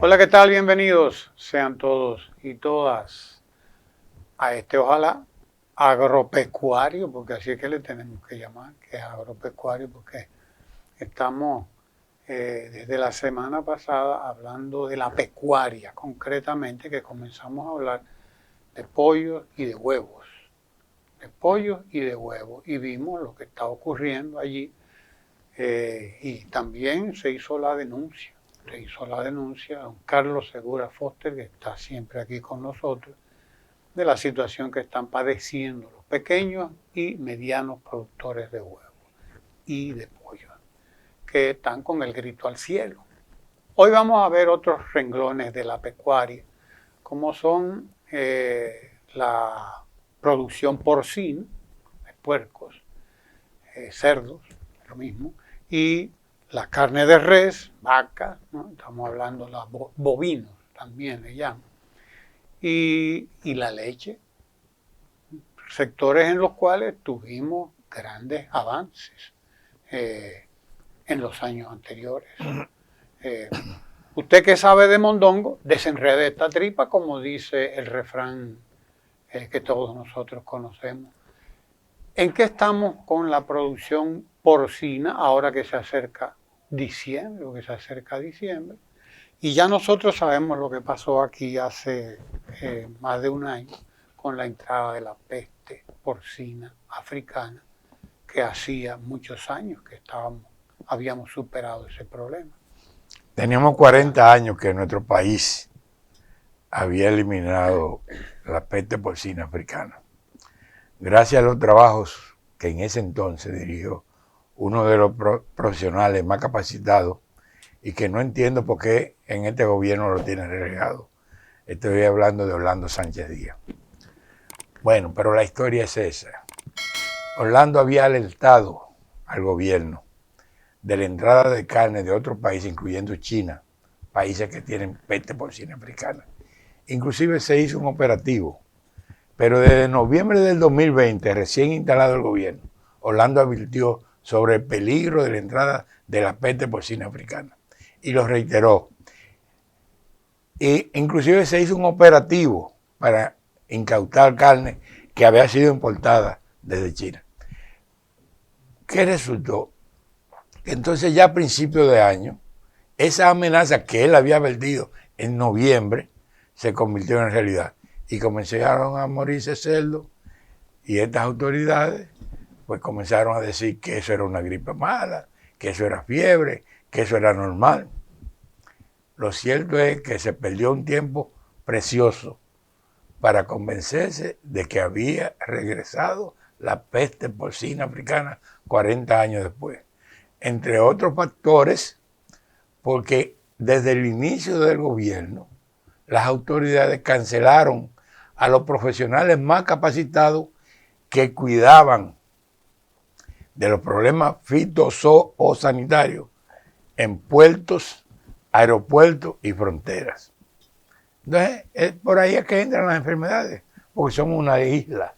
Hola, ¿qué tal? Bienvenidos sean todos y todas a ojalá, agropecuario, porque así es que le tenemos que llamar, que es agropecuario, porque estamos desde la semana pasada hablando de la pecuaria, concretamente, que comenzamos a hablar de pollos y de huevos, y vimos lo que está ocurriendo allí, y también se hizo la denuncia a don Carlos Segura Foster, que está siempre aquí con nosotros, de la situación que están padeciendo los pequeños y medianos productores de huevos y de pollo, que están con el grito al cielo. Hoy vamos a ver otros renglones de la pecuaria, como son la producción porcina, de puercos, cerdos, lo mismo, y la carne de res, vaca, ¿no? Estamos hablando de los bovinos, también le llaman, y la leche, sectores en los cuales tuvimos grandes avances en los años anteriores. Usted que sabe de mondongo, desenrede esta tripa, como dice el refrán que todos nosotros conocemos. ¿En qué estamos con la producción porcina ahora que se acerca diciembre, y ya nosotros sabemos lo que pasó aquí hace más de un año con la entrada de la peste porcina africana, que hacía muchos años que habíamos superado ese problema? Teníamos 40 años que nuestro país había eliminado la peste porcina africana. Gracias a los trabajos que en ese entonces dirigió uno de los profesionales más capacitados y que no entiendo por qué en este gobierno lo tiene relegado. Estoy hablando de Orlando Sánchez Díaz. Bueno, pero la historia es esa. Orlando había alertado al gobierno de la entrada de carne de otros países, incluyendo China, países que tienen peste porcina africana. Inclusive se hizo un operativo, pero desde noviembre del 2020, recién instalado el gobierno, Orlando advirtió sobre el peligro de la entrada de la peste porcina africana y lo reiteró. E inclusive se hizo un operativo para incautar carne que había sido importada desde China. ¿Qué resultó? Entonces ya a principios de año, esa amenaza que él había advertido en noviembre se convirtió en realidad y comenzaron a morirse cerdos y estas autoridades pues comenzaron a decir que eso era una gripe mala, que eso era fiebre, que eso era normal. Lo cierto es que se perdió un tiempo precioso para convencerse de que había regresado la peste porcina africana 40 años después. Entre otros factores, porque desde el inicio del gobierno, las autoridades cancelaron a los profesionales más capacitados que cuidaban de los problemas fitosanitarios en puertos, aeropuertos y fronteras. Entonces, es por ahí es que entran las enfermedades, porque somos una isla,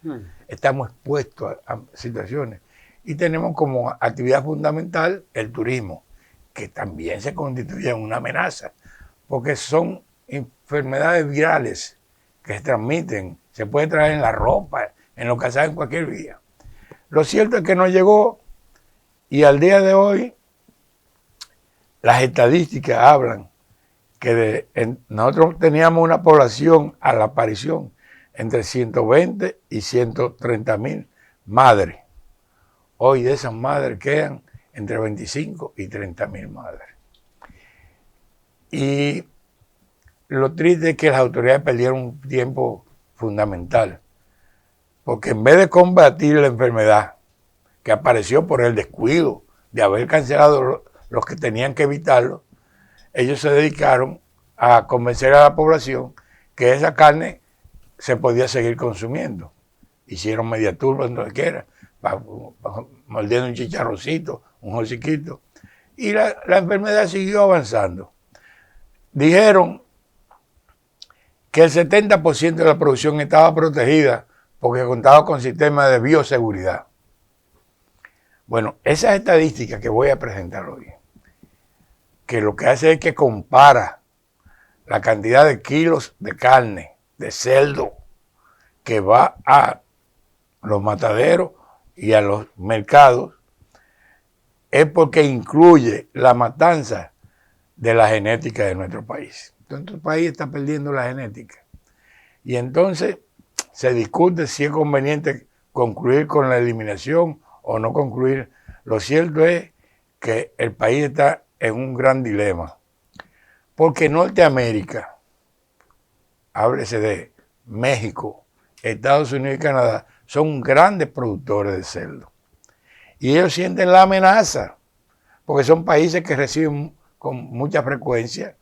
estamos expuestos a situaciones. Y tenemos como actividad fundamental el turismo, que también se constituye en una amenaza, porque son enfermedades virales que se transmiten, se puede traer en la ropa, en lo que sea en cualquier vía. Lo cierto es que no llegó y al día de hoy las estadísticas hablan que nosotros teníamos una población a la aparición entre 120 y 130 mil madres. Hoy de esas madres quedan entre 25 y 30 mil madres. Y lo triste es que las autoridades perdieron un tiempo fundamental, porque en vez de combatir la enfermedad que apareció por el descuido de haber cancelado los que tenían que evitarlo, ellos se dedicaron a convencer a la población que esa carne se podía seguir consumiendo. Hicieron media turba donde quiera, mordiendo un chicharroncito, un hociquito, y la enfermedad siguió avanzando. Dijeron que el 70% de la producción estaba protegida porque contaba con sistemas de bioseguridad. Bueno, esas estadísticas que voy a presentar hoy, que lo que hace es que compara la cantidad de kilos de carne, de cerdo, que va a los mataderos y a los mercados, es porque incluye la matanza de la genética de nuestro país. Entonces, nuestro país está perdiendo la genética. Y entonces se discute si es conveniente concluir con la eliminación o no concluir. Lo cierto es que el país está en un gran dilema, porque Norteamérica, háblese de México, Estados Unidos y Canadá, son grandes productores de cerdo. Y ellos sienten la amenaza, porque son países que reciben con mucha frecuencia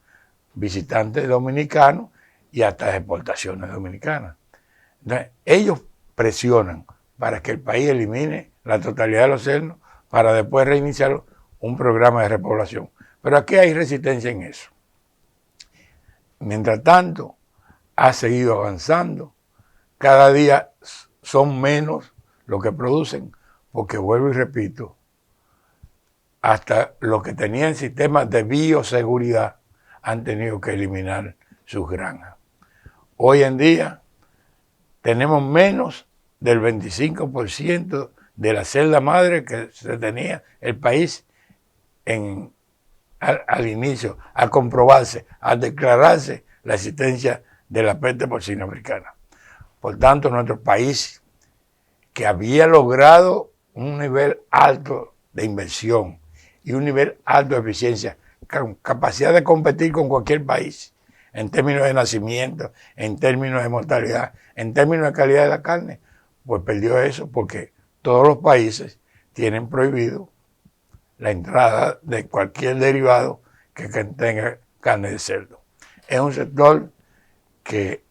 visitantes dominicanos y hasta exportaciones dominicanas. Entonces, ellos presionan para que el país elimine la totalidad de los cerdos para después reiniciar un programa de repoblación. Pero aquí hay resistencia en eso. Mientras tanto, ha seguido avanzando. Cada día son menos lo que producen, porque vuelvo y repito, hasta los que tenían sistemas de bioseguridad han tenido que eliminar sus granjas. Hoy en día tenemos menos del 25% de la celda madre que se tenía el país al inicio, al comprobarse, al declararse la existencia de la peste porcina africana. Por tanto, nuestro país, que había logrado un nivel alto de inversión y un nivel alto de eficiencia, con capacidad de competir con cualquier país, en términos de nacimiento, en términos de mortalidad, en términos de calidad de la carne, pues perdió eso porque todos los países tienen prohibido la entrada de cualquier derivado que tenga carne de cerdo. Es un sector que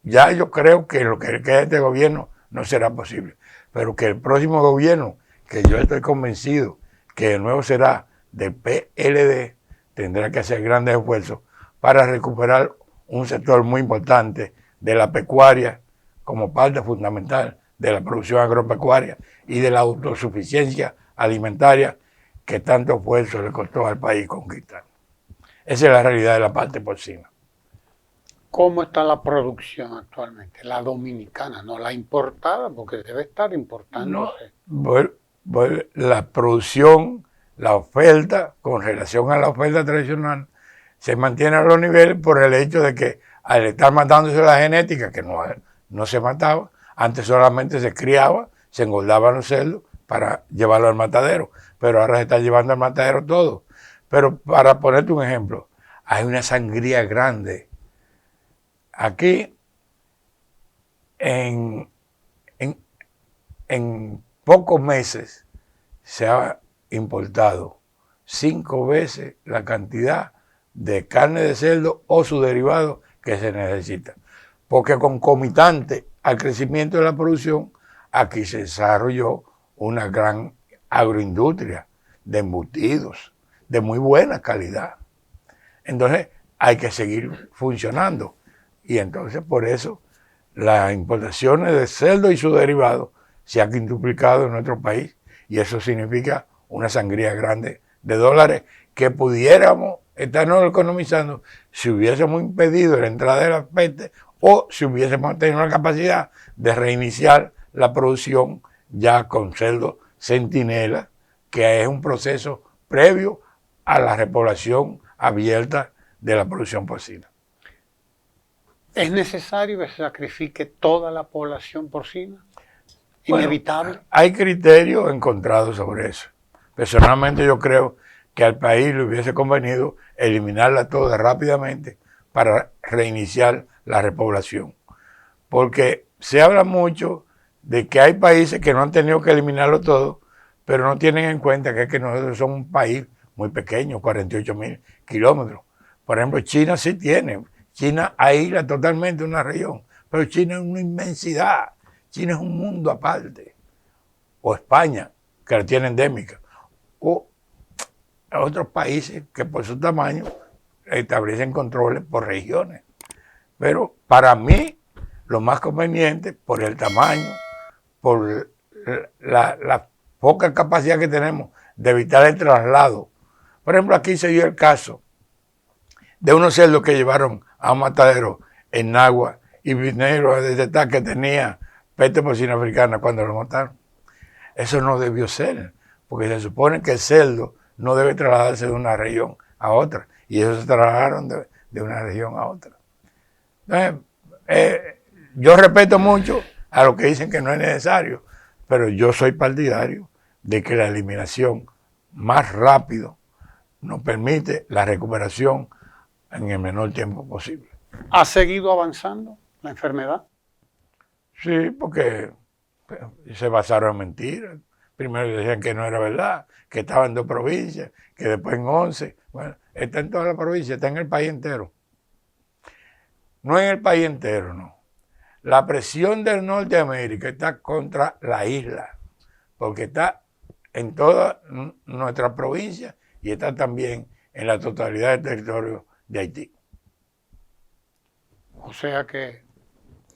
ya yo creo que lo que queda de este gobierno no será posible, pero que el próximo gobierno, que yo estoy convencido que de nuevo será del PLD, tendrá que hacer grandes esfuerzos para recuperar un sector muy importante de la pecuaria como parte fundamental de la producción agropecuaria y de la autosuficiencia alimentaria que tanto esfuerzo le costó al país conquistar. Esa es la realidad de la parte porcina. ¿Cómo está la producción actualmente? La dominicana, no la importada, porque debe estar importándose. No, la producción, la oferta, con relación a la oferta tradicional, se mantiene a los niveles por el hecho de que al estar matándose la genética, que no se mataba, antes solamente se criaba, se engordaban los cerdos para llevarlo al matadero, pero ahora se está llevando al matadero todo. Pero para ponerte un ejemplo, hay una sangría grande. Aquí, en pocos meses, se ha importado 5 veces la cantidad de carne de cerdo o su derivado que se necesita. Porque concomitante al crecimiento de la producción, aquí se desarrolló una gran agroindustria de embutidos de muy buena calidad. Entonces hay que seguir funcionando. Y entonces por eso las importaciones de cerdo y sus derivados se han quintuplicado en nuestro país. Y eso significa una sangría grande de dólares que pudiéramos estarnos economizando si hubiésemos impedido la entrada de la peste o si hubiésemos tenido la capacidad de reiniciar la producción ya con cerdo centinela, que es un proceso previo a la repoblación abierta de la producción porcina. ¿Es necesario que se sacrifique toda la población porcina? ¿Inevitable? Bueno, hay criterios encontrados sobre eso. Personalmente yo creo que al país le hubiese convenido eliminarla toda rápidamente para reiniciar la repoblación. Porque se habla mucho de que hay países que no han tenido que eliminarlo todo, pero no tienen en cuenta que es que nosotros somos un país muy pequeño, 48.000 kilómetros. Por ejemplo, China sí tiene. China aísla totalmente una región, pero China es una inmensidad. China es un mundo aparte. O España, que la tiene endémica. O otros países que por su tamaño establecen controles por regiones. Pero para mí, lo más conveniente, por el tamaño, por la poca capacidad que tenemos de evitar el traslado. Por ejemplo, aquí se dio el caso de unos cerdos que llevaron a un matadero en Nagua y vinieron a detectar que tenía peste porcina africana cuando lo mataron. Eso no debió ser, porque se supone que el cerdo no debe trasladarse de una región a otra, y ellos se trasladaron de una región a otra. Entonces, yo respeto mucho a los que dicen que no es necesario, pero yo soy partidario de que la eliminación más rápido nos permite la recuperación en el menor tiempo posible. ¿Ha seguido avanzando la enfermedad? Sí, porque se basaron en mentiras. Primero decían que no era verdad, que estaba en 2 provincias, que después en 11. Bueno, está en toda la provincia, está en el país entero. No en el país entero, no. La presión del norte de América está contra la isla, porque está en toda nuestra provincia y está también en la totalidad del territorio de Haití. O sea que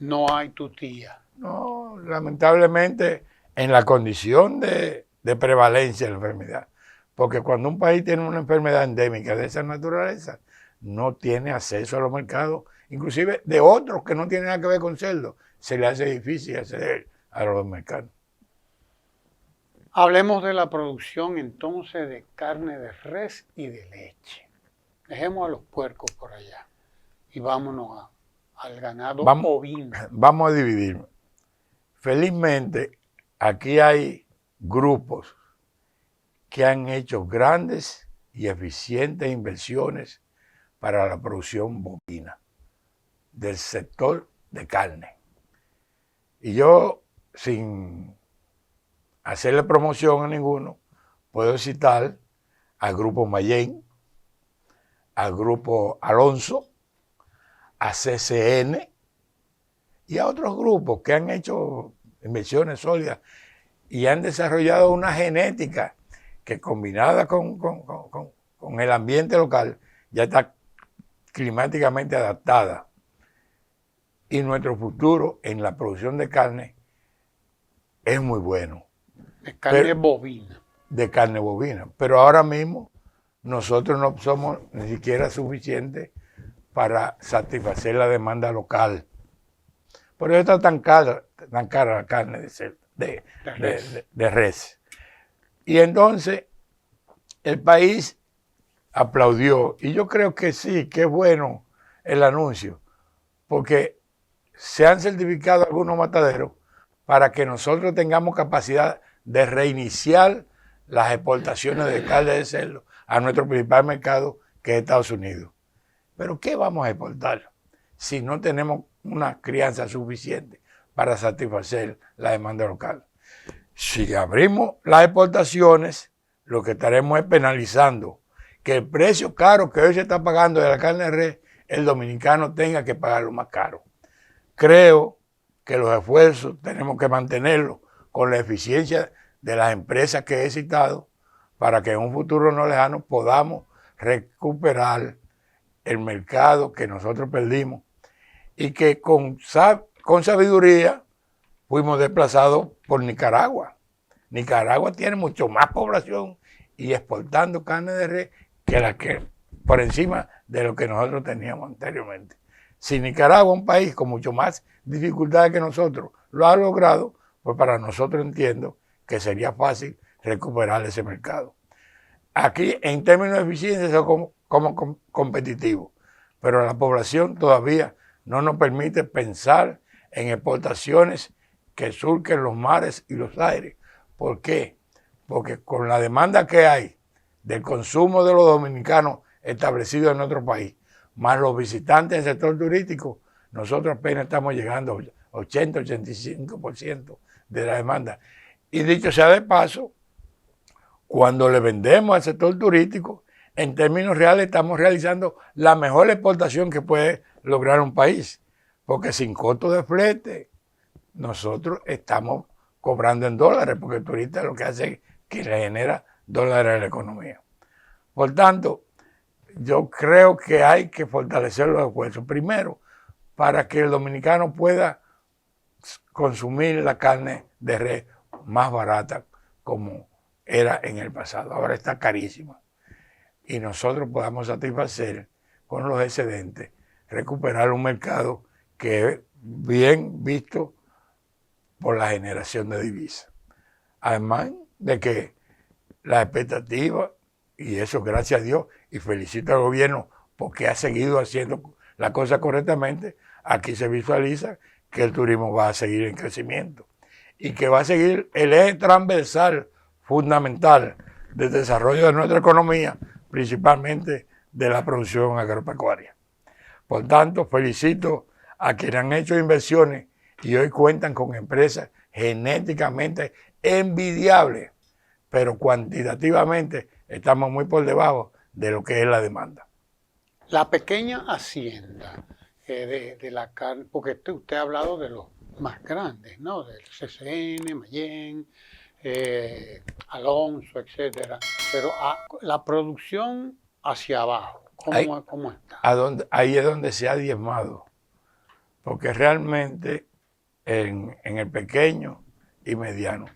no hay tutía. No, lamentablemente en la condición de prevalencia de la enfermedad, porque cuando un país tiene una enfermedad endémica de esa naturaleza, no tiene acceso a los mercados, inclusive de otros que no tienen nada que ver con cerdo, se le hace difícil acceder a los mercados. Hablemos de la producción entonces de carne de res y de leche. Dejemos a los puercos por allá y vámonos al ganado ovino. Vamos a dividir. Felizmente, aquí hay grupos que han hecho grandes y eficientes inversiones para la producción bovina del sector de carne. Y yo, sin hacerle promoción a ninguno, puedo citar al Grupo Mayén, al Grupo Alonso, a CCN y a otros grupos que han hecho inversiones sólidas y han desarrollado una genética que combinada con el ambiente local ya está climáticamente adaptada. Y nuestro futuro en la producción de carne es muy bueno. De carne bovina. De carne bovina. Pero ahora mismo nosotros no somos ni siquiera suficientes para satisfacer la demanda local. Por eso está tan cara la carne de res. Y entonces el país aplaudió. Y yo creo que sí, que es bueno el anuncio, porque se han certificado algunos mataderos para que nosotros tengamos capacidad de reiniciar las exportaciones de carne de cerdo a nuestro principal mercado, que es Estados Unidos. Pero ¿qué vamos a exportar si no tenemos una crianza suficiente para satisfacer la demanda local? Si abrimos las exportaciones, lo que estaremos es penalizando que el precio caro que hoy se está pagando de la carne de res, el dominicano tenga que pagarlo más caro. Creo que los esfuerzos tenemos que mantenerlos con la eficiencia de las empresas que he citado para que en un futuro no lejano podamos recuperar el mercado que nosotros perdimos y que con sabiduría fuimos desplazados por Nicaragua. Nicaragua tiene mucho más población y exportando carne de res que la que por encima de lo que nosotros teníamos anteriormente. Si Nicaragua, un país con mucho más dificultades que nosotros, lo ha logrado, pues para nosotros entiendo que sería fácil recuperar ese mercado. Aquí, en términos de eficiencia, somos como competitivos, pero la población todavía no nos permite pensar en exportaciones que surquen los mares y los aires. ¿Por qué? Porque con la demanda que hay del consumo de los dominicanos establecidos en nuestro país, más los visitantes del sector turístico, nosotros apenas estamos llegando al 80-85% de la demanda. Y dicho sea de paso, cuando le vendemos al sector turístico, en términos reales estamos realizando la mejor exportación que puede lograr un país, porque sin costo de flete, nosotros estamos cobrando en dólares, porque el turista lo que hace es que le genera dólares a la economía. Por tanto, yo creo que hay que fortalecer los esfuerzos. Primero, para que el dominicano pueda consumir la carne de res más barata como era en el pasado. Ahora está carísima. Y nosotros podamos satisfacer con los excedentes, recuperar un mercado que es bien visto por la generación de divisas. Además de que la expectativa, y eso gracias a Dios, y felicito al gobierno porque ha seguido haciendo la cosa correctamente, aquí se visualiza que el turismo va a seguir en crecimiento y que va a seguir el eje transversal fundamental del desarrollo de nuestra economía, principalmente de la producción agropecuaria. Por tanto, felicito a quienes han hecho inversiones y hoy cuentan con empresas genéticamente envidiables, pero cuantitativamente estamos muy por debajo de lo que es la demanda. La pequeña hacienda de la carne, porque usted ha hablado de los más grandes, ¿no? Del CCN, Mayén, Alonso, etcétera. Pero la producción hacia abajo, ¿cómo está? Ahí es donde se ha diezmado, porque realmente en el pequeño y mediano,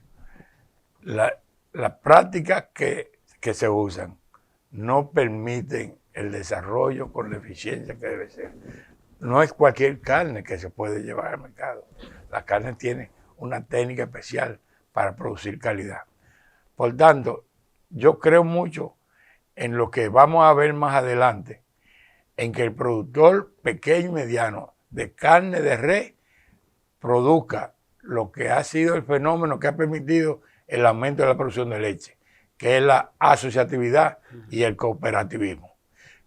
las prácticas que se usan no permiten el desarrollo con la eficiencia que debe ser. No es cualquier carne que se puede llevar al mercado. La carne tiene una técnica especial para producir calidad. Por tanto, yo creo mucho en lo que vamos a ver más adelante, en que el productor pequeño y mediano de carne de res produzca lo que ha sido el fenómeno que ha permitido el aumento de la producción de leche, que es la asociatividad y el cooperativismo.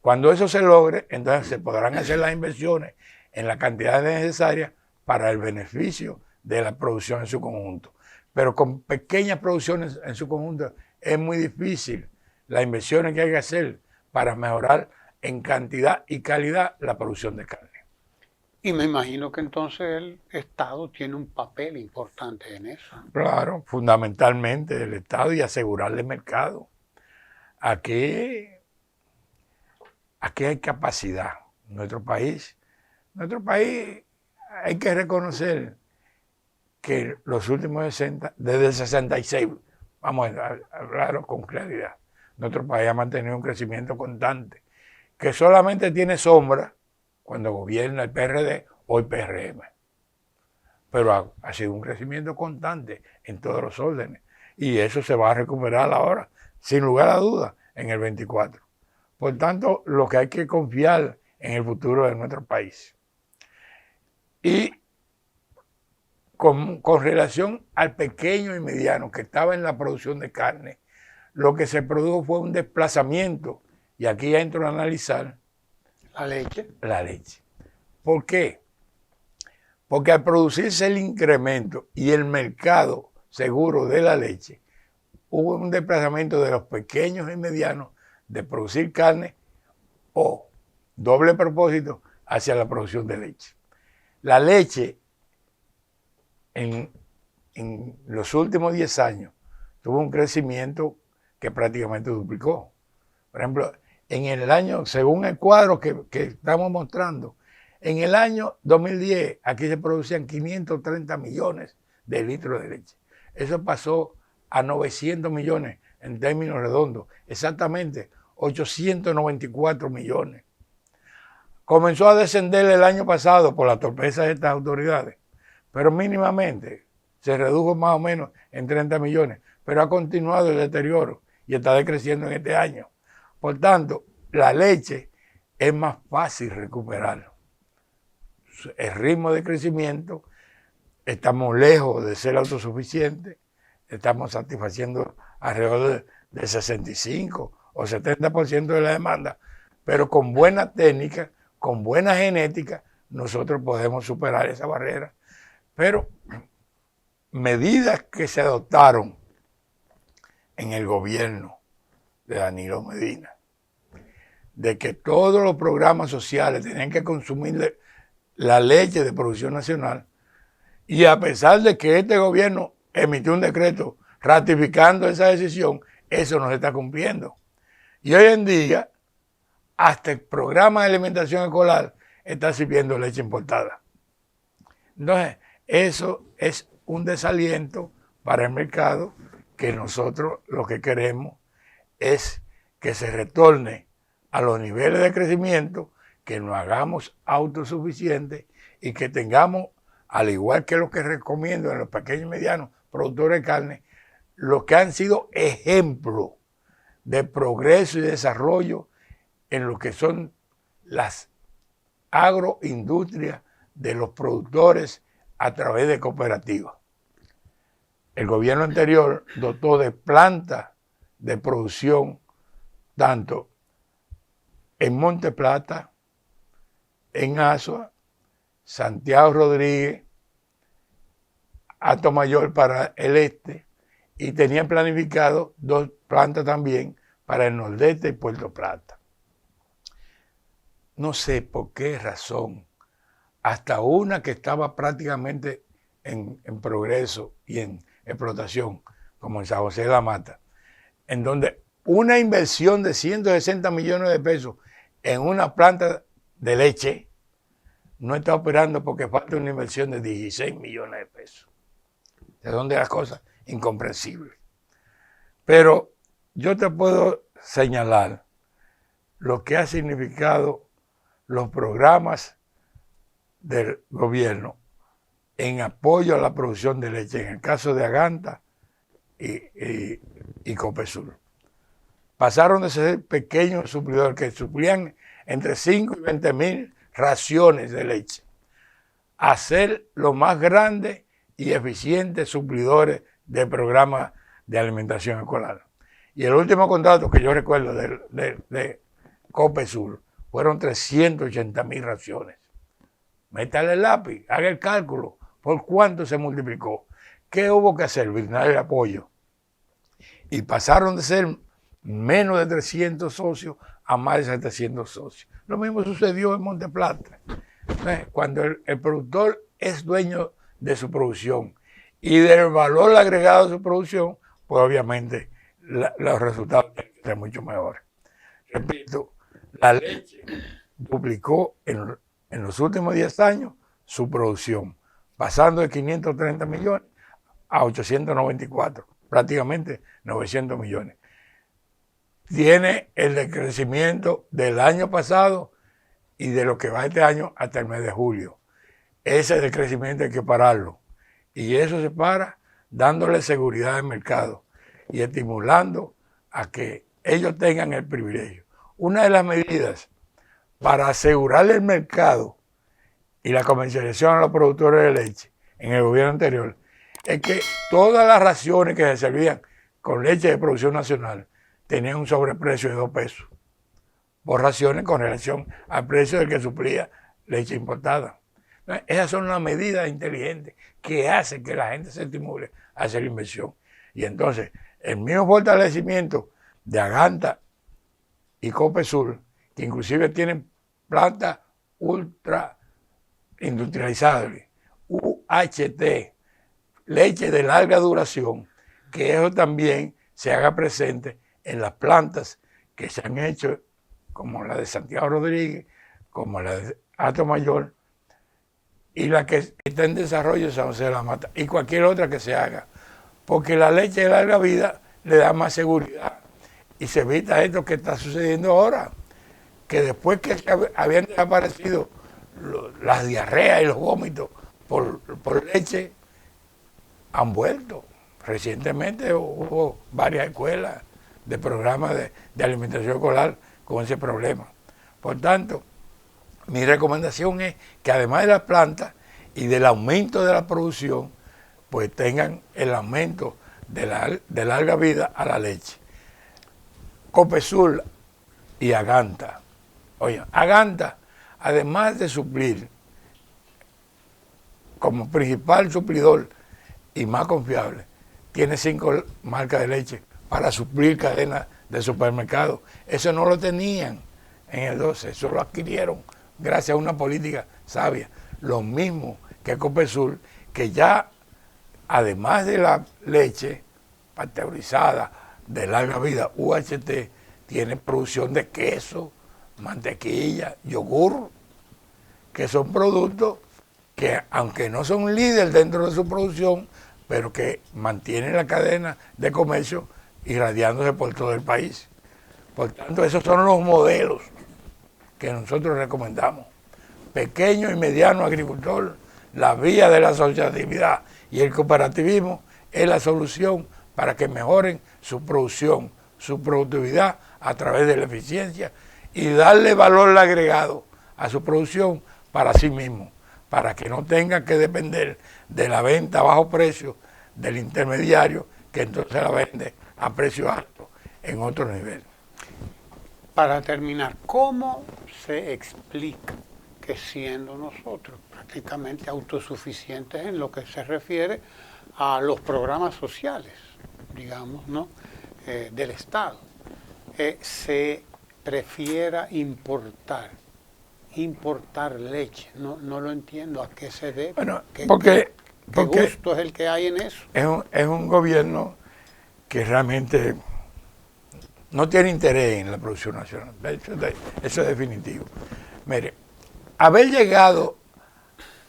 Cuando eso se logre, entonces se podrán hacer las inversiones en la cantidad necesaria para el beneficio de la producción en su conjunto. Pero con pequeñas producciones en su conjunto es muy difícil las inversiones que hay que hacer para mejorar en cantidad y calidad la producción de carne. Y me imagino que entonces el Estado tiene un papel importante en eso. Claro, fundamentalmente el Estado y asegurarle el mercado. Aquí hay capacidad. Nuestro país hay que reconocer que los últimos 60, desde el 66, vamos a hablarlo con claridad, nuestro país ha mantenido un crecimiento constante, que solamente tiene sombra cuando gobierna el PRD o el PRM. Pero ha sido un crecimiento constante en todos los órdenes. Y eso se va a recuperar ahora, sin lugar a dudas, en el 24. Por tanto, lo que hay que confiar en el futuro de nuestro país. Y con relación al pequeño y mediano que estaba en la producción de carne, lo que se produjo fue un desplazamiento. Y aquí entro a analizar la leche. La leche. ¿Por qué? Porque al producirse el incremento y el mercado seguro de la leche, hubo un desplazamiento de los pequeños y medianos de producir carne o doble propósito hacia la producción de leche. La leche en los últimos 10 años tuvo un crecimiento que prácticamente duplicó. Por ejemplo, en el año, según el cuadro que estamos mostrando, en el año 2010 aquí se producían 530 millones de litros de leche. Eso pasó a 900 millones en términos redondos, exactamente 894 millones. Comenzó a descender el año pasado por la torpeza de estas autoridades, pero mínimamente se redujo más o menos en 30 millones, pero ha continuado el deterioro y está decreciendo en este año. Por tanto, la leche es más fácil recuperarlo. El ritmo de crecimiento, estamos lejos de ser autosuficientes, estamos satisfaciendo alrededor del 65 o 70% de la demanda, pero con buena técnica, con buena genética, nosotros podemos superar esa barrera. Pero medidas que se adoptaron en el gobierno de Danilo Medina, de que todos los programas sociales tenían que consumir la leche de producción nacional, y a pesar de que este gobierno emitió un decreto ratificando esa decisión, eso no se está cumpliendo. Y hoy en día, hasta el programa de alimentación escolar está sirviendo leche importada. Entonces, eso es un desaliento para el mercado, que nosotros lo que queremos es que se retorne a los niveles de crecimiento que nos hagamos autosuficientes y que tengamos, al igual que lo que recomiendo en los pequeños y medianos productores de carne, los que han sido ejemplos de progreso y desarrollo en lo que son las agroindustrias de los productores a través de cooperativas. El gobierno anterior dotó de plantas de producción tanto en Monte Plata, en Azua, Santiago Rodríguez, Atomayor para el este, y tenían planificado 2 plantas también para el Nordeste y Puerto Plata. No sé por qué razón, hasta una que estaba prácticamente en progreso y en explotación, como en San José de la Mata, en donde una inversión de 160 millones de pesos en una planta de leche no está operando porque falta una inversión de 16 millones de pesos. De donde las cosas incomprensibles. Pero yo te puedo señalar lo que ha significado los programas del gobierno en apoyo a la producción de leche, en el caso de Aganta y Copesul. Pasaron de ser pequeños suplidores que suplían entre 5 y 20 mil raciones de leche a ser los más grandes y eficientes suplidores de programas de alimentación escolar. Y el último contrato que yo recuerdo de Copesul fueron 380.000 raciones. Métale el lápiz, haga el cálculo, por cuánto se multiplicó. ¿Qué hubo que hacer? Brindar el apoyo. Y pasaron de ser menos de 300 socios a más de 700 socios. Lo mismo sucedió en Monte Plata. Cuando el productor es dueño de su producción y del valor agregado de su producción, pues obviamente los resultados tienen que ser mucho mejores. Repito, la leche duplicó en los últimos 10 años su producción, pasando de 530 millones a 894, prácticamente 900 millones. Tiene el decrecimiento del año pasado y de lo que va este año hasta el mes de julio. Ese decrecimiento hay que pararlo. Y eso se para dándole seguridad al mercado y estimulando a que ellos tengan el privilegio. Una de las medidas para asegurarle el mercado y la comercialización a los productores de leche en el gobierno anterior es que todas las raciones que se servían con leche de producción nacional tenían un sobreprecio de 2 pesos por raciones con relación al precio del que suplía leche importada. Esas son las medidas inteligentes que hacen que la gente se estimule a hacer inversión. Y entonces, el mismo fortalecimiento de Aganta y Copesul, que inclusive tienen plantas ultra industrializables, UHT, leche de larga duración, que eso también se haga presente en las plantas que se han hecho, como la de Santiago Rodríguez, como la de Atomayor, y la que está en desarrollo de San José de la Mata, y cualquier otra que se haga, porque la leche de larga vida le da más seguridad y se evita esto que está sucediendo ahora, que después que habían desaparecido las diarreas y los vómitos por leche, han vuelto. Recientemente hubo varias escuelas de programas de alimentación escolar con ese problema. Por tanto, mi recomendación es que además de las plantas y del aumento de la producción, pues tengan el aumento de larga vida a la leche. Copesul y Aganta. Oye, Aganta, además de suplir como principal suplidor y más confiable, tiene 5 marcas de leche para suplir cadenas de supermercados. Eso no lo tenían en el 12, eso lo adquirieron gracias a una política sabia. Lo mismo que Copesul, que ya además de la leche pasteurizada de larga vida, UHT, tiene producción de queso, mantequilla, yogur, que son productos que, aunque no son líderes dentro de su producción, pero que mantienen la cadena de comercio irradiándose por todo el país. Por tanto, esos son los modelos que nosotros recomendamos. Pequeño y mediano agricultor, la vía de la asociatividad y el cooperativismo es la solución para que mejoren su producción, su productividad a través de la eficiencia y darle valor agregado a su producción para sí mismo, para que no tengan que depender de la venta a bajo precio del intermediario, que entonces la vende a precio alto en otro nivel. Para terminar, ¿cómo se explica que siendo nosotros prácticamente autosuficientes en lo que se refiere a los programas sociales, digamos, ¿no? Del Estado, se prefiera importar leche? No lo entiendo a qué se debe. Bueno, ¿Qué porque gusto es el que hay en eso? Es un gobierno que realmente no tiene interés en la producción nacional. Eso es definitivo. Mire, haber llegado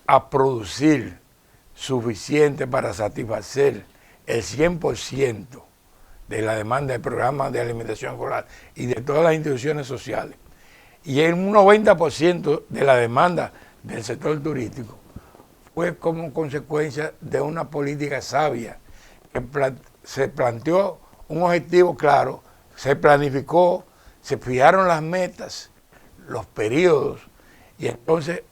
a producir suficiente para satisfacer el 100% de la demanda del programa de alimentación escolar y de todas las instituciones sociales, y en un 90% de la demanda del sector turístico, fue como consecuencia de una política sabia que se planteó un objetivo claro, se planificó, se fijaron las metas, los periodos, y entonces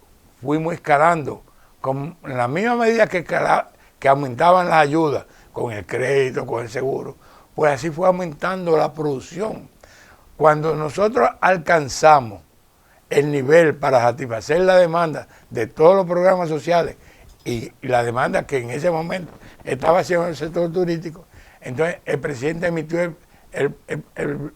fuimos escalando en la misma medida que aumentaban las ayudas con el crédito, con el seguro, pues así fue aumentando la producción. Cuando nosotros alcanzamos el nivel para satisfacer la demanda de todos los programas sociales y la demanda que en ese momento estaba haciendo el sector turístico, entonces el presidente emitió el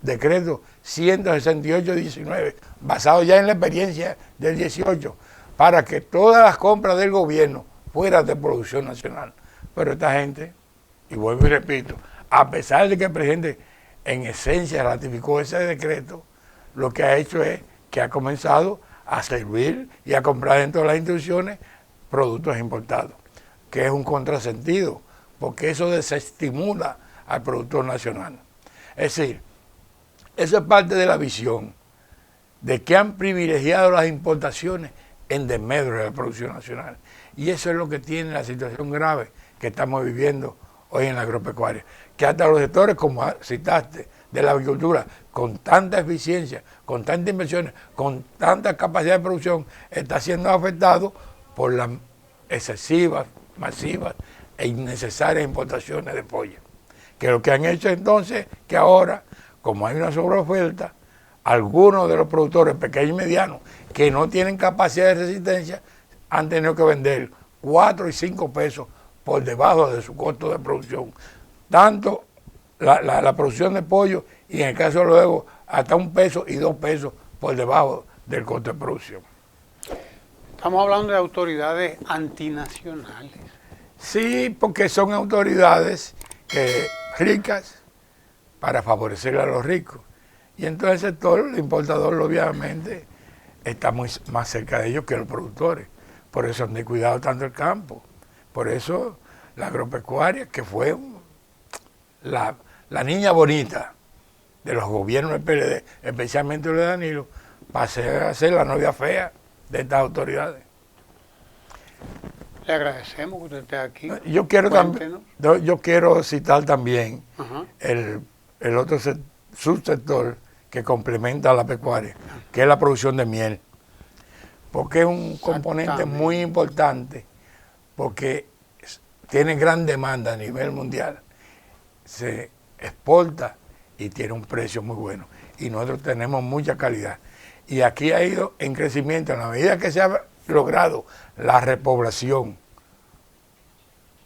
decreto 168-19, basado ya en la experiencia del 18, para que todas las compras del gobierno fueran de producción nacional. Pero esta gente, y vuelvo y repito, a pesar de que el presidente en esencia ratificó ese decreto, lo que ha hecho es que ha comenzado a servir y a comprar dentro de las instituciones productos importados, que es un contrasentido, porque eso desestimula al productor nacional. Es decir, eso es parte de la visión de que han privilegiado las importaciones en desmedro de la producción nacional. Y eso es lo que tiene la situación grave que estamos viviendo hoy en la agropecuaria, que hasta los sectores, como citaste, de la agricultura, con tanta eficiencia, con tantas inversiones, con tanta capacidad de producción, está siendo afectado por las excesivas, masivas e innecesarias importaciones de pollo. Que lo que han hecho entonces, que ahora, como hay una sobreoferta, algunos de los productores pequeños y medianos que no tienen capacidad de resistencia han tenido que vender 4 y 5 pesos por debajo de su costo de producción. Tanto la producción de pollo y en el caso de luego hasta 1 peso y 2 pesos por debajo del costo de producción. Estamos hablando de autoridades antinacionales. Sí, porque son autoridades ricas para favorecer a los ricos. Y entonces el sector, el importador, obviamente, está más cerca de ellos que los productores. Por eso han descuidado tanto el campo. Por eso la agropecuaria, que fue la niña bonita de los gobiernos del PLD, especialmente de Danilo, pasó a ser la novia fea de estas autoridades. Le agradecemos que usted esté aquí. Yo quiero citar también el otro subsector que complementa a la pecuaria, que es la producción de miel, porque es un componente muy importante, porque tiene gran demanda a nivel mundial, se exporta y tiene un precio muy bueno, y nosotros tenemos mucha calidad. Y aquí ha ido en crecimiento a la medida que se ha logrado la repoblación,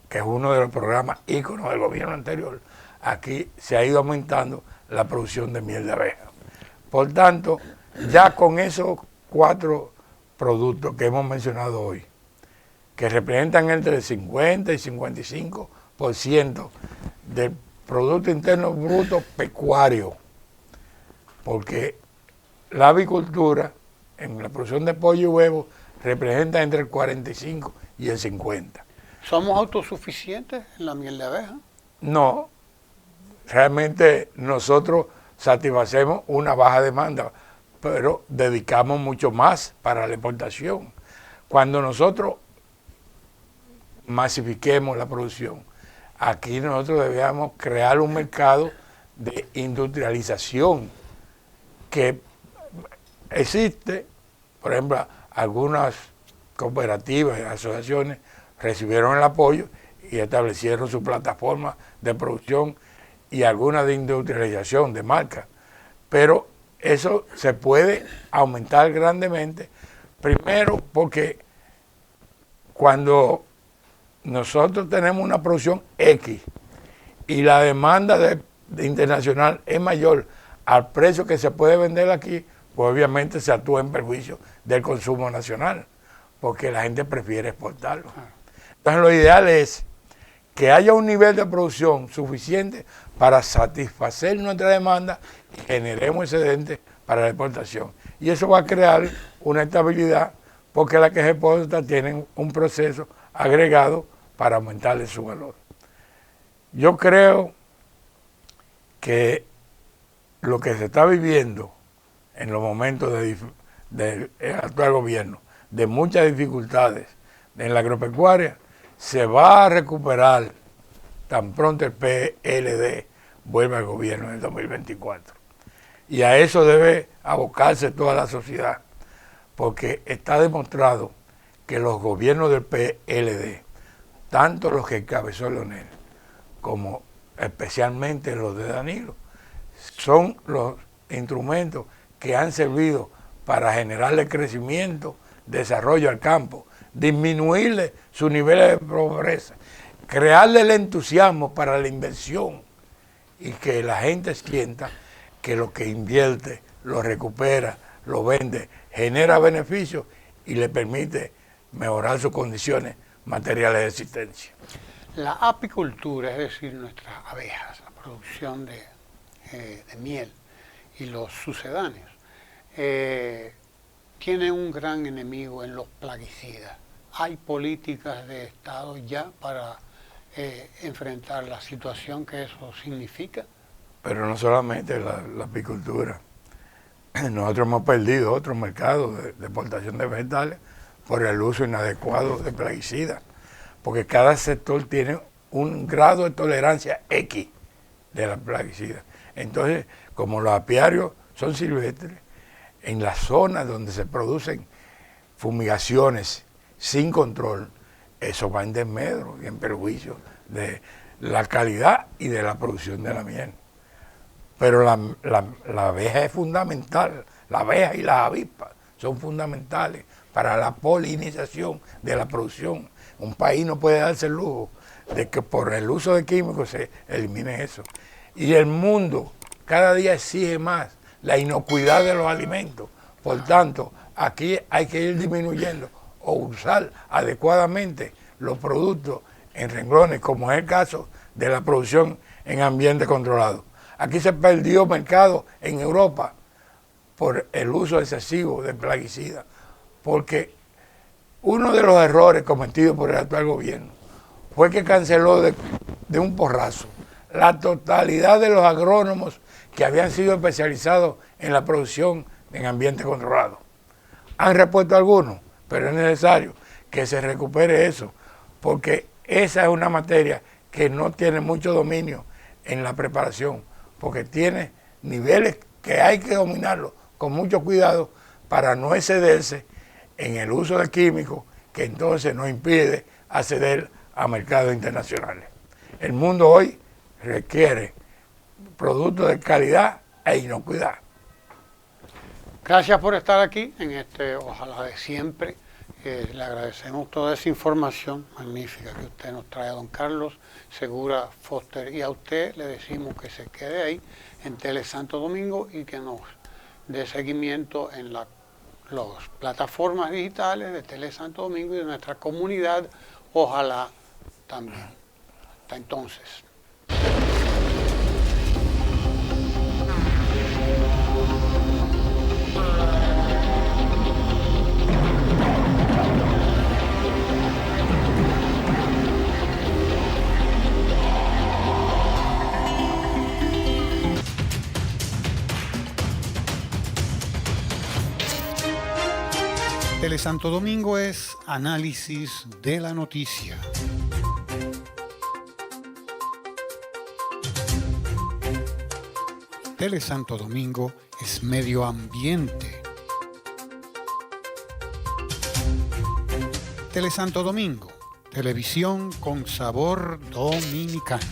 que es uno de los programas íconos del gobierno anterior. Aquí se ha ido aumentando la producción de miel de abeja. Por tanto, ya con esos 4 productos que hemos mencionado hoy, que representan entre el 50 y 55% del Producto Interno Bruto pecuario, porque la avicultura en la producción de pollo y huevos representa entre el 45 y el 50. ¿Somos autosuficientes en la miel de abeja? No, realmente nosotros satisfacemos una baja demanda pero dedicamos mucho más para la exportación. Cuando nosotros masifiquemos la producción, aquí nosotros debíamos crear un mercado de industrialización que existe. Por ejemplo, algunas cooperativas y asociaciones recibieron el apoyo y establecieron su plataforma de producción y alguna de industrialización de marca. Pero eso se puede aumentar grandemente, primero porque cuando nosotros tenemos una producción X y la demanda de internacional es mayor al precio que se puede vender aquí, pues obviamente se actúa en perjuicio del consumo nacional, porque la gente prefiere exportarlo. Entonces lo ideal es que haya un nivel de producción suficiente para satisfacer nuestra demanda y generemos excedentes para la exportación. Y eso va a crear una estabilidad, porque las que se exportan tienen un proceso agregado para aumentarle su valor. Yo creo que lo que se está viviendo en los momentos del actual gobierno, de muchas dificultades en la agropecuaria, se va a recuperar tan pronto el PLD vuelva al gobierno en el 2024. Y a eso debe abocarse toda la sociedad, porque está demostrado que los gobiernos del PLD, tanto los que encabezó Leonel como especialmente los de Danilo, son los instrumentos que han servido para generarle crecimiento, desarrollo al campo, disminuirle sus niveles de pobreza, crearle el entusiasmo para la inversión y que la gente sienta que lo que invierte lo recupera, lo vende, genera beneficios y le permite mejorar sus condiciones materiales de existencia. La apicultura, es decir, nuestras abejas, la producción de miel y los sucedáneos, tiene un gran enemigo en los plaguicidas. Hay políticas de Estado ya para enfrentar la situación que eso significa. Pero no solamente la apicultura. Nosotros hemos perdido otros mercados de exportación de vegetales por el uso inadecuado de plaguicidas, porque cada sector tiene un grado de tolerancia X de la plaguicida. Entonces, como los apiarios son silvestres, en las zonas donde se producen fumigaciones sin control, eso va en desmedro y en perjuicio de la calidad y de la producción de la miel. Pero la abeja es fundamental, la abeja y las avispas son fundamentales para la polinización de la producción. Un país no puede darse el lujo de que por el uso de químicos se elimine eso. Y el mundo cada día exige más la inocuidad de los alimentos. Por tanto, aquí hay que ir disminuyendo o usar adecuadamente los productos en renglones, como es el caso de la producción en ambiente controlado. Aquí se perdió mercado en Europa por el uso excesivo de plaguicidas, porque uno de los errores cometidos por el actual gobierno fue que canceló de un porrazo la totalidad de los agrónomos que habían sido especializados en la producción en ambiente controlado. Han repuesto algunos, pero es necesario que se recupere eso, porque esa es una materia que no tiene mucho dominio en la preparación, porque tiene niveles que hay que dominarlos con mucho cuidado para no excederse en el uso de químicos, que entonces nos impide acceder a mercados internacionales. El mundo hoy requiere productos de calidad e inocuidad. Gracias por estar aquí en este Ojalá de Siempre. Le agradecemos toda esa información magnífica que usted nos trae, don Carlos Segura Foster, y a usted le decimos que se quede ahí en Tele Santo Domingo y que nos dé seguimiento en las plataformas digitales de Tele Santo Domingo y de nuestra comunidad. Ojalá también. Hasta entonces. Tele Santo Domingo es análisis de la noticia. Tele Santo Domingo es medio ambiente. Tele Santo Domingo, televisión con sabor dominicano.